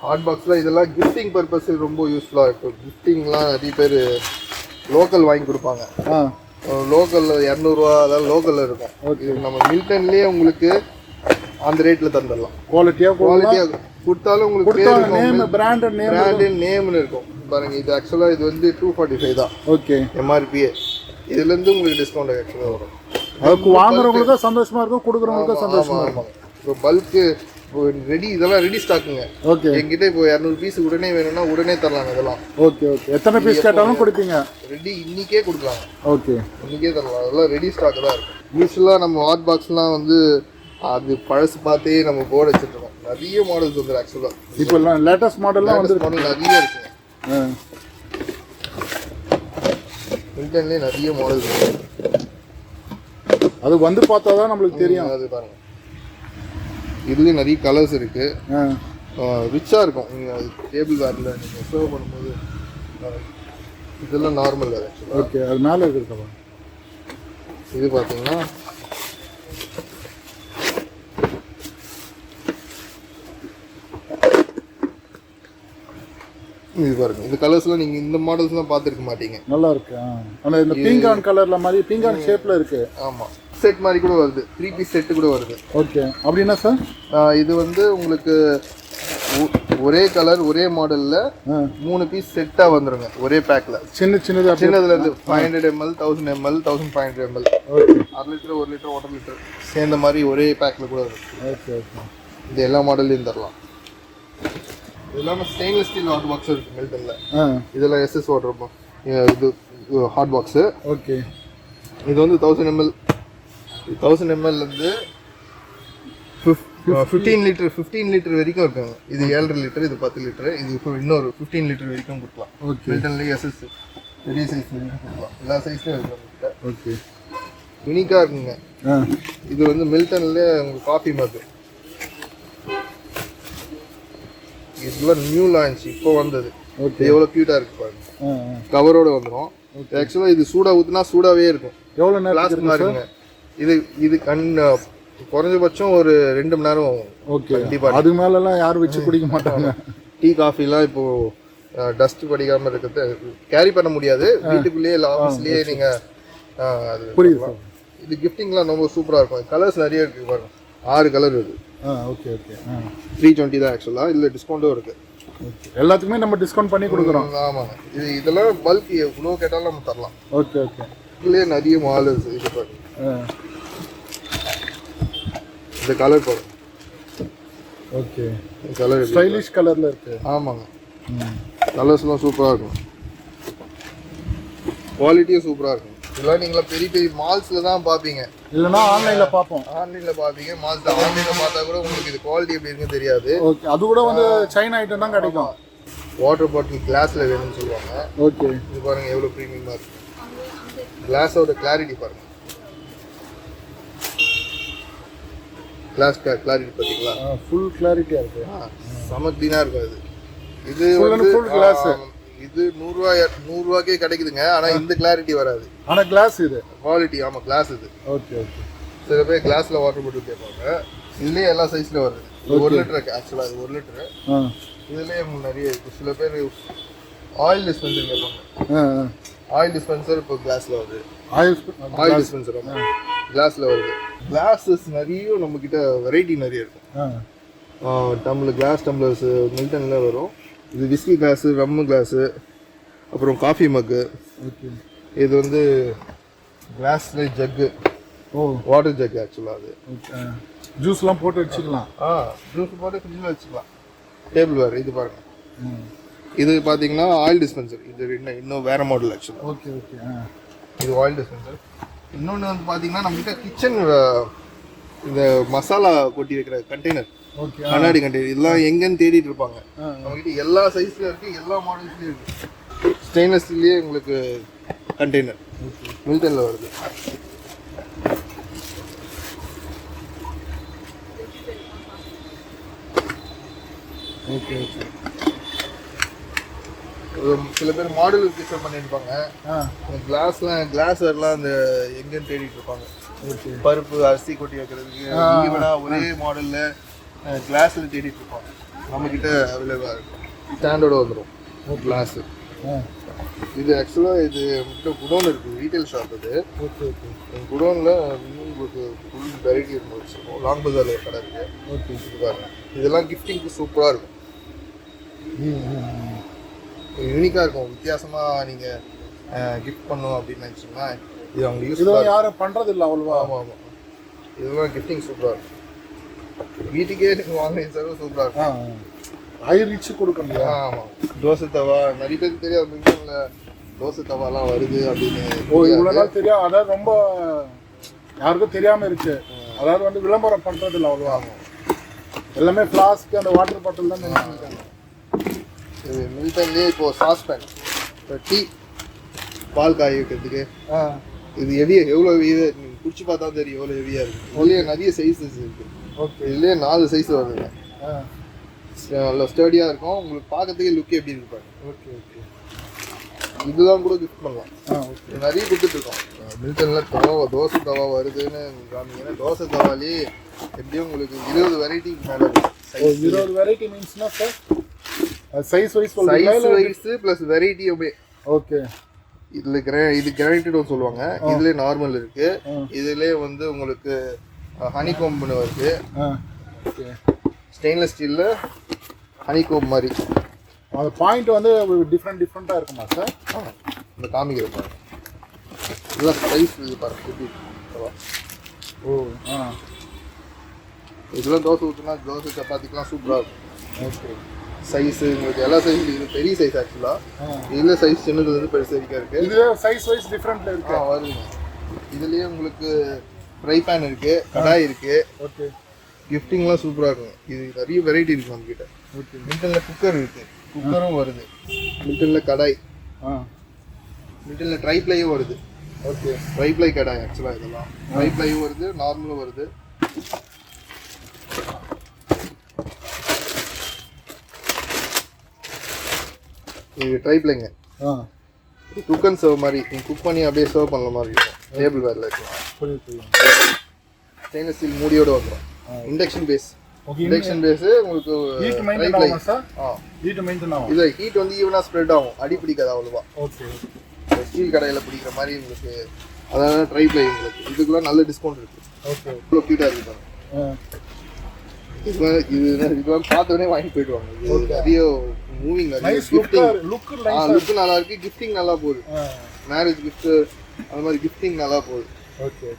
Hot பாக்ஸில் இதெல்லாம் gifting purpose ரொம்ப யூஸ்ஃபுல்லாக இருக்கும். கிஃப்டிங்லாம் நிறைய பேர் லோக்கல் வாங்கி கொடுப்பாங்க. லோக்கலில் 200 அதாவது லோக்கலில் இருக்கும். இது நம்ம மில்டன்லேயே உங்களுக்கு அந்த ரேட்டில் தந்துடலாம். குவாலிட்டியாக கொடுத்தாலும் உங்களுக்கு பிராண்டு நேம்னு இருக்கும் பாருங்க. இது ஆக்சுவலாக இது வந்து 245 தான். ஓகே, எம்ஆர்பியே. இதுலேருந்து உங்களுக்கு டிஸ்கவுண்ட் ஆக்சுவலாக வரும். அதுக்கு வாங்குறவங்களுக்கு சந்தோஷமா இருக்கும், கொடுக்குறவங்களுக்கு சந்தோஷமா இருக்கும். இப்போ பல்க்கு ரெடி, இதெல்லாம் ரெடி ஸ்டாக்குங்க. ஓகே, என்கிட்ட இப்போ 200 பீஸ் உடனே வேணும்னா உடனே தரலாங்க இதெல்லாம். ஓகே ஓகே, எத்தனை பீஸ் கேட்டாலும் கொடுப்பீங்க? ரெடி இன்னிக்கே கொடுக்கலாம். ஓகே, இன்னிக்கே தரலாம். அதெல்லாம் ரெடி ஸ்டாக் தான் இருக்கும். யூஸ்வலாக நம்ம ஹாட் பாக்ஸ்லாம் வந்து அது பழசு பார்த்தே நம்ம போர்டு வச்சுருக்கோம். நிறைய மாடல்ஸ் வந்து ஆக்சுவலாக இப்போ லேட்டஸ்ட் மாடல்லாம் வந்து மாடல் நிறைய இருக்குங்க. மில்டன்லேயே நிறைய மாடல்ஸ் இருக்கு. அது வந்து பார்த்தா தான் நம்மளுக்கு தெரியும். அது பாருங்க, இதுலேயும் நிறைய கலர்ஸ் இருக்கு. ரிச்சாக இருக்கும். நீங்கள் டேபிள் வேரில் நீங்கள் சர்வ் பண்ணும்போது இதெல்லாம் நார்மல் வேறு. ஓகே, அது மேலே இருக்குப்பா. இது பார்த்தீங்கன்னா இது பாருங்க, இந்த கலர்ஸ்லாம் நீங்கள் இந்த மாடல்ஸ்லாம் பார்த்துருக்க மாட்டீங்க. நல்லா இருக்கு. ஆனால் இந்த பீங்கான் கலரில் மாதிரி பீங்கான் ஷேப்பில் இருக்கு. ஆமாம், செட் மாதிரி கூட வருது. 3 பீஸ் செட்டு கூட வருது. ஓகே, அப்படின்னா சார் இது வந்து உங்களுக்கு ஒரே கலர் ஒரே மாடலில் 3 பீஸ் செட்டாக வந்துருங்க ஒரே பேக்கில். சின்னதுலேருந்து 500 ml, 1000 ml, 1500 ml, 1/2 litre 1 litre 1/4 litre சேர்ந்த மாதிரி ஒரே பேக்கில் கூட வருது. ஓகே ஓகே, இது எல்லா மாடல்லையும் தரலாம். இது இல்லாமல் ஸ்டெயின்லெஸ் ஸ்டீல் ஹாட் பாக்ஸ் இருக்குது மில்டனில். இதெல்லாம் SS வாட்டர் இது ஹாட் பாக்ஸு. ஓகே, இது வந்து 1000 ml. 1000 mlலேருந்து 15 லிட்டர் வரைக்கும் இருக்குங்க. இது 7.5 லிட்டர், இது 10 லிட்டர், இது இன்னொரு 15 லிட்டர் வரைக்கும் கொடுக்கலாம். மில்டன்லேயே SS பெரிய சைஸ் வரைக்கும் கொடுக்கலாம். எல்லா சைஸ்லையும் இருக்கு. ஓகே, யூனிக்காக இருக்குங்க. இது வந்து மில்டன்லேயே உங்களுக்கு காஃபி மக்கு. இதெல்லாம் நியூ லான்ச் இப்போ வந்தது. எவ்வளோ க்யூட்டாக இருக்கு பாருங்க. கவரோட வந்துடும். ஆக்சுவலாக இது சூடாக ஊற்றினா சூடாகவே இருக்கும். எவ்வளோ நேரம் இருக்குங்க? இது குறைஞ்சபட்சம் ஒரு 2 மணி நேரம். ஓகே, கண்டிப்பாக. அது மேலெல்லாம் யாரும் வச்சு குடிக்க மாட்டாங்க. டீ காஃபிலாம் இப்போது டஸ்ட் படிக்காமல் இருக்கிறது கேரி பண்ண முடியாது. வீட்டுக்குள்ளேயே இல்லை ஆஃபீஸ்லேயே நீங்கள் அது புரியுது. இது கிஃப்டிங்லாம் ரொம்ப சூப்பராக இருக்கும். கலர்ஸ் நிறைய இருக்குது பாருங்க. 6 கலர் இருக்குது. ஓகே ஓகே, 320 தான் ஆக்சுவலாக. இதில் டிஸ்கவுண்ட்டும் இருக்குது. எல்லாத்துக்குமே நம்ம டிஸ்கவுண்ட் பண்ணி கொடுக்குறோம். ஆமாங்க, இதெல்லாம் பல்க் எவ்வளோ கேட்டாலும் நம்ம தரலாம். ஓகே ஓகே, இதுலேயே நிறைய மாடல்ஸ் இது பாருங்க. இந்த கலர் பாருங்க. ஓகே, கலர் ஸ்டைலிஷ் கலரில் இருக்குது. ஆமாங்க, கலர்ஸ்லாம் சூப்பராக இருக்கும். குவாலிட்டியும் சூப்பராக இருக்கும். இதெல்லாம் நீங்களா பெரிய பெரிய மால்ஸில் தான் பார்ப்பீங்க, இல்லைனா ஆன்லைனில் பார்ப்போம். ஆன்லைனில் பார்ப்பீங்க. மால்ஸ் ஆன்லைனில் பார்த்தா கூட உங்களுக்கு இது குவாலிட்டி எப்படி இருக்குன்னு தெரியாது. ஓகே, அது கூட வந்து சைனா ஐட்டம் தான் கிடைக்கும். வாட்டர் பாட்டில் கிளாஸில் வேணும்னு சொல்லுவாங்க. ஓகே, இது பாருங்கள் எவ்வளோ ப்ரீமியமாக இருக்குது. கிளாஸோட கிளாரிட்டி பாருங்கள். கிளாஸ் கிளாரிட்டி பார்த்தீங்களா? ஃபுல் கிளாரிட்டியாக இருக்குது. செம க்ளீனாக இருக்கும். இது வந்து ஃபுல் கிளாஸ். இது 100 ரூபாய்க்கே கிடைக்குதுங்க. ஆனால் இந்த கிளாரிட்டி வராது. ஆனால் கிளாஸ் இது குவாலிட்டி. ஆமாம், கிளாஸ் இது. ஓகே ஓகே, சில பேர் கிளாஸில் வாட்டர் பாட்டில் கேட்பாங்க. இதுலேயே எல்லா சைஸ்லையும் வருது. 1 லிட்டர் இருக்குது ஆக்சுவலாக. இது 1 லிட்டரு. இதுலேயே நிறைய இருக்குது. சில பேர் ஆயில் டிஸ்பென்சர் கேட்பாங்க. ஆயில் டிஸ்பென்சர் இப்போ கிளாஸில் வருது. ஆயில் டிஸ்பென்சர் கிளாஸில் வருது. கிளாஸஸ் நிறைய நம்மக்கிட்ட வெரைட்டி நிறைய இருக்கும். டம்ளர் கிளாஸ் டம்ளர்ஸ் மில்டனில் வரும். இது விஸ்கி கிளாஸு, ரம்மு கிளாஸு, அப்புறம் காஃபி மக்கு. ஓகே, இது வந்து கிளாஸில் ஜக்கு. வாட்டர் ஜக்கு ஆக்சுவலாக. அது ஜூஸ்லாம் போட்டு வச்சுக்கலாம். ஜூஸ் போட்டு ஃப்ரிட்ஜில் வச்சுக்கலாம். டேபிள் வேறு. இது பாருங்கள். இது பார்த்தீங்கன்னா ஆயில் டிஸ்பென்சர். இது இன்னும் வேறு மாடல் ஆக்சுவலாக. ஓகே ஓகே, இது ஆயில் டிஸ்பென்சர். இன்னொன்று வந்து பார்த்தீங்கன்னா நம்மகிட்ட கிச்சன் இந்த மசாலா கொட்டி வைக்கிற கண்டெய்னர். ஓகே, கண்ணாடி கண்டெய்னர். இதெல்லாம் எங்கன்னு தேடிட்டு இருப்பாங்க. நம்மகிட்ட எல்லா சைஸ்லையும் இருக்குது, எல்லா மாடல்ஸ்லையும் இருக்குது. ஸ்டெயின்லெஸ் ஸ்டீல்லையே உங்களுக்கு கண்டெய்னர் மில்டனில் வருது. ஓகே ஓகே, சில பேர் மாடல் ப்ரிஃபர் பண்ணியிருப்பாங்க. கிளாஸ்லாம் அந்த எங்கன்னு தேடிட்டு இருப்பாங்க. பருப்பு அரிசி கொட்டி வைக்கிறதுக்கு ஈவனாக ஒரே மாடலில் கிளாஸில் தேடிட்டு இருப்பாங்க. நம்மக்கிட்ட அவைலபிளாக இருக்கும். ஸ்டாண்டோட வந்துடும் கிளாஸு. இது ஆக்சுவலாக இது மட்டும் குடோன் இருக்குது, ரீட்டைல் ஷாப் இது. Okay okay. எங்கள் குடோனில் உங்களுக்கு ஃபுல் வெரைட்டி இருந்து வச்சுருக்கோம். லாங் பஜாரில் ஒரு கடை இருக்குது. ஓகே. இது பாருங்க, இதெல்லாம் கிஃப்டிங்க்கு சூப்பராக இருக்கும். யூனிக்காக இருக்கும். வித்தியாசமாக நீங்கள் கிஃப்ட் பண்ணணும் அப்படின்னு நினச்சிங்கன்னா இது அவங்க யூஸ் இதெல்லாம் யாரும் பண்ணுறது இல்லை அவ்வளோவா. ஆமாம் ஆமாம், இதெல்லாம் கிஃப்டிங் சூப்பராக இருக்கும். வீட்டுக்கே நீங்கள் வாங்க சர்வ சூப்பராக இருக்கும். ஆயிரிச்சு கொடுக்கணும். ஆமாம், தோசை தவா நிறைய பேருக்கு தெரியாது, மிஷனில் தோசை தவாலாம் வருது அப்படின்னு. இவ்வளோ நாள் தெரியும், அதாவது ரொம்ப யாருக்கும் தெரியாமல் இருக்கு. அதாவது வந்து விளம்பரம் பண்ணுறது இல்லை அவ்வளோவா. எல்லாமே ஃப்ளாஸ்க்கு அந்த வாட்டர் பாட்டில் தான் நினைச்சிருக்காங்க. இது மில்டன்லேயே இப்போது சாஸ்பேன், இப்போ டீ பால் காய வைக்கிறதுக்கு. இது ஹெவியாக எவ்வளோ ஹெவியாக நீங்கள் குடிச்சு பார்த்தா தெரியும் எவ்வளோ ஹெவியாக இருக்குது. இதுலேயே நிறைய சைஸஸ் இருக்குது. ஓகே, இதுலேயே 4 சைஸ் வருதுங்க. நல்லா ஸ்டடியாக இருக்கும். உங்களுக்கு பார்க்கறதுக்கே லுக் எப்படி இருப்பாங்க. ஓகே ஓகே, இதுதான் கூட கிஃப்ட் பண்ணலாம். நிறைய கொடுத்துட்ருக்கோம். மில்டனில் தோசை தவா வருதுன்னு காமிங்கன்னா தோசை தவாலே எப்படியும் உங்களுக்கு 20 வெரைட்டிக்கு மேலே இருக்கும். 20 வெரைட்டி மீன்ஸ்னா sir size wise plus variety அப்படியே. ஓகே, இதில் இது கிரானைட்டட் சொல்லுவாங்க. இதுலேயே நார்மல் இருக்குது. இதுலேயே வந்து உங்களுக்கு ஹனிகோம்புன்னு வருது. ஓகே, ஸ்டெயின்லெஸ் ஸ்டீலில் ஹனிகோம் மாதிரி. அந்த பாயிண்ட் வந்து டிஃப்ரெண்ட்டாக இருக்குமா சார்? இந்த காமிக்கிற பாருங்க, இதெல்லாம் சைஸ் இது பாருங்க எப்படி. ஓ இதெல்லாம் தோசை ஊற்றுனா தோசை சப்பாத்திக்கெலாம் சூப்பராக இருக்கும். ஓகே, சைஸு உங்களுக்கு எல்லா சைஸ்லையும் இது பெரிய சைஸ் ஆக்சுவலாக. இதில் சைஸ் சின்னதுலேருந்து பெருசு வரைக்கும் இருக்குது. இது சைஸ் வைஸ் டிஃப்ரெண்ட்டில் இருக்கு. வருதுங்க. இதுலேயே உங்களுக்கு ஃப்ரை பேன் இருக்குது, கடாய் இருக்குது. ஓகே, கிஃப்டிங்லாம் சூப்பராக இருக்கும். இது நிறைய வெரைட்டி இருக்குது நம்மக்கிட்ட. ஓகே, மில்டனில் குக்கர் இருக்குது, குக்கரும் வருது. மில்டனில் கடாய், மில்டனில் ட்ரைப்ளையும் வருது. ஓகே, ட்ரைப்ளை கடாய் ஆக்சுவலாக இதெல்லாம் ட்ரைப்ளையும் வருது, நார்மலும் வருது. இது ட்ரைப்ளைங்க. குக் அண்ட் சர்வ் மாதிரி நீங்கள் குக் பண்ணி அப்படியே சர்வ் பண்ண மாதிரி இருக்கும். டேபிள் வேரில் இருக்கலாம். ஸ்டெயின்லெஸ் ஸ்டீல் மூடியோட வந்துடும். Induction base. இண்டக்ஷன் பேஸ் உங்களுக்கு ட்ரைப்ளை. இது ஹீட் வந்து ஈவனாக ஸ்ப்ரெட் ஆகும், அடி பிடிக்காது அவ்வளோவா. ஓகே, ஸ்டீல் கடையில் பிடிக்கிற மாதிரி உங்களுக்கு. அதாவது ட்ரைப்ளை உங்களுக்கு இதுக்குலாம் நல்ல டிஸ்கவுண்ட் இருக்குது. ஓகே, இவ்வளோ க்யூட்டாக இருக்குது. இதெல்லாம் பார்த்தோன்னே வாங்கி போயிடுவாங்க. இது நிறைய மூவிங், நிறைய லுக்கு நல்லா இருக்கு. கிஃப்டிங் நல்லா போகுது. மேரேஜ் கிஃப்ட் அந்த மாதிரி கிஃப்டிங் நல்லா போகுது. ஓகே,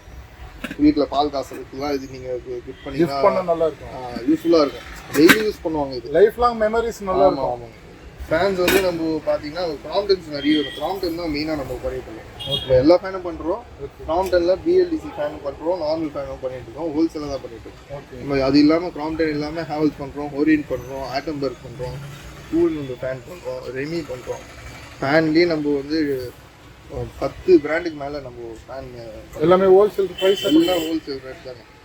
வீட்டில் பால் காசுலாம் இது நீங்கள் கிஃப்ட் பண்ணிங்கன்னா நல்லா இருக்கும், யூஸ்ஃபுல்லாக இருக்கும். டெய்லி யூஸ் பண்ணுவாங்க. இது லைஃப் லாங் மெமரிஸ் நல்லா இருக்கும். ஆமாங்க. ஃபேன்ஸ் வந்து நம்ம பார்த்தீங்கன்னா கிராம்டன்ஸ் நிறைய இருக்கும். கிராம்டன் தான் மெயினாக நம்ம பண்ணிட்டு இருக்கோம். இப்போ எல்லா ஃபேனும் பண்ணுறோம். கிராம்டனில் பிஎல்டிசி ஃபேனும் பண்ணுறோம், நார்மல் ஃபேனும் பண்ணிட்டு இருக்கோம். ஹோல்சேலாக தான் பண்ணிட்டு இருக்கோம். நம்ம அது இல்லாமல் கிராம்டன் இல்லாமல் ஹேவல்ஸ் பண்ணுறோம், ஓரியன்ட் பண்ணுறோம், ஆட்டம்பர்க் பண்ணுறோம், கூல் வந்து ஃபேன் பண்ணுறோம், ரெமி பண்ணுறோம். ஃபேன்லேயே நம்ம வந்து 10 பிராண்டுக்கு மேலே நம்ம ஃபேன் எல்லாமே ஹோல்சேல் ப்ரைஸ். எல்லாம் ஹோல்சேல் ரேட் தாங்க.